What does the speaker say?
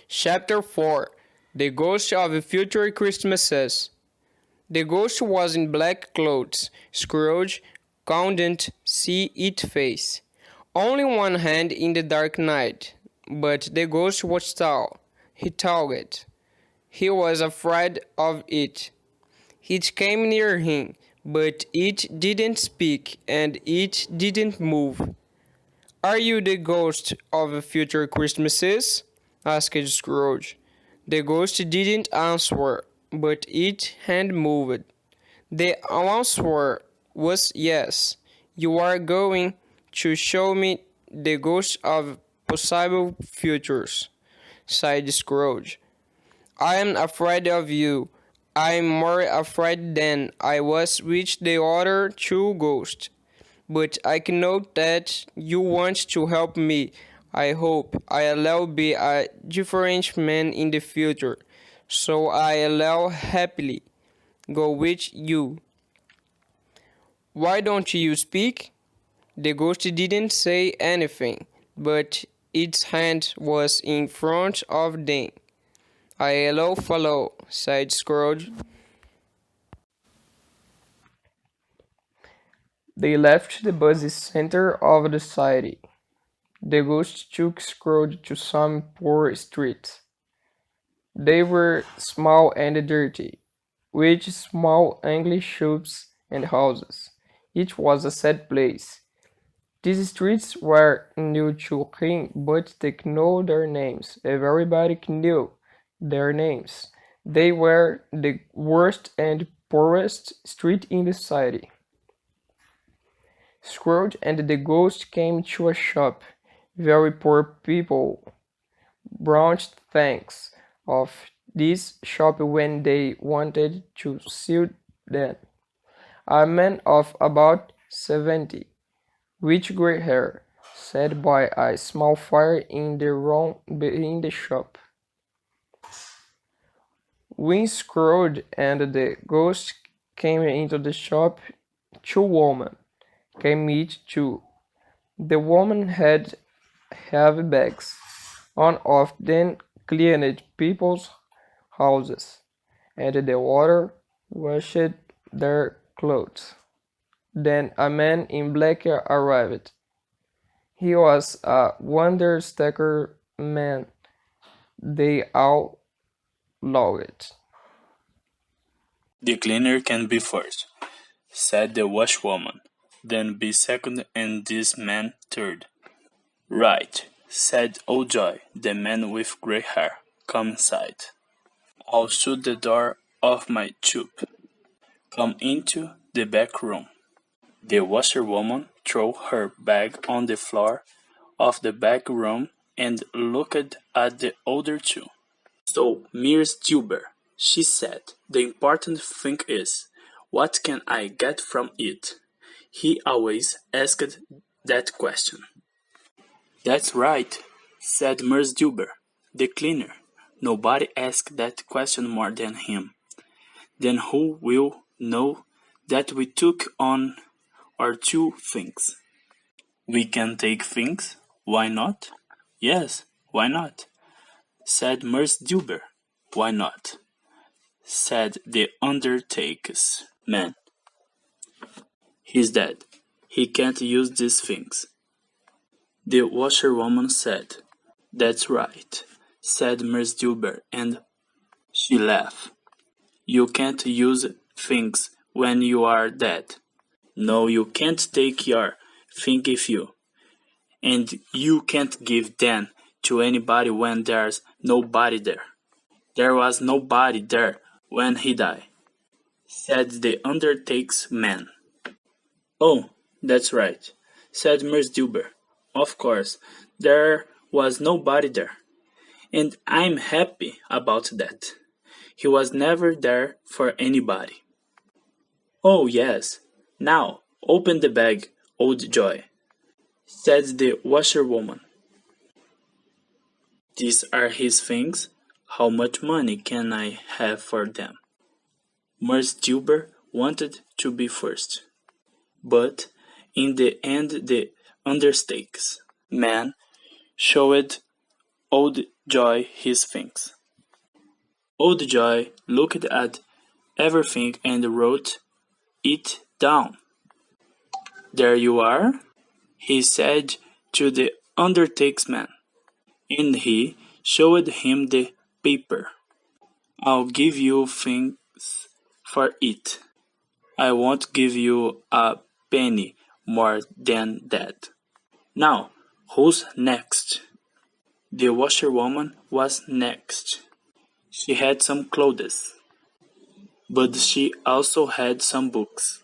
Chapter 4. The Ghost of Future Christmases. The ghost was in black clothes. Scrooge couldn't see its face. Only one hand in the dark night. But the ghost was tall. He talked. He was afraid of it. It came near him, but it didn't speak and it didn't move. "Are you the ghost of future Christmases?" asked Scrooge. The ghost didn't answer, but its hand moved. The answer was yes. "You are going to show me the ghost of possible futures," sighed Scrooge. "I am afraid of you. I am more afraid than I was with the other two ghosts. But I can note that you want to help me. I hope I'll be a different man in the future, so I'll happily go with you. Why don't you speak?" The ghost didn't say anything, but its hand was in front of them. "I'll follow," said Scrooge. They left the busy center of the city. The ghost took Scrooge to some poor streets. They were small and dirty, with small English shops and houses. It was a sad place. These streets were new to him, but they knew their names. Everybody knew their names. They were the worst and poorest street in the city. Scrooge and the ghost came to a shop. Very poor people brought things of this shop when they wanted to sell them. A man of about 70, with grey hair, sat by a small fire in the room behind the shop. When Scrooge and the ghost came into the shop, two women came in too. The woman had heavy bags. One of them cleaned people's houses, and the other washed their clothes. Then a man in black arrived. He was a wonder-stacker man. They all loved. "The cleaner can be first," said the washwoman. "Then be second and this man third." "Right," said Old Joy, the man with grey hair. "Come inside. I'll shut the door of my tube. Come into the back room." The washerwoman threw her bag on the floor of the back room and looked at the other two. "So, Miss Dilber," she said, "the important thing is, what can I get from it?" He always asked that question. "That's right," said Miss Dilber, the cleaner. "Nobody asked that question more than him. Then who will know that we took on our two things?" "We can take things. Why not?" "Yes, why not?" said Miss Dilber. "Why not?" said the undertaker's man. "He's dead. He can't use these things." The washerwoman said. "That's right," said Miss Dilber, and she laughed. "You can't use things when you are dead. No, you can't take your thing with you, and you can't give them to anybody when there's nobody there." "There was nobody there when he died," said the undertaker's man. "Oh, that's right," said Miss Dilber. "Of course, there was nobody there, and I'm happy about that. He was never there for anybody." "Oh, yes. Now, open the bag, Old Joy," said the washerwoman. "These are his things. How much money can I have for them?" Miss Dilber wanted to be first, but in the end the undertaker's man showed Old Joy his things. Old Joy looked at everything and wrote it down. There you are, he said to the undertaksman, and he showed him the paper. I'll give you things for it. I won't give you a penny more than that. Now, who's next? The washerwoman was next. She had some clothes, but she also had some books.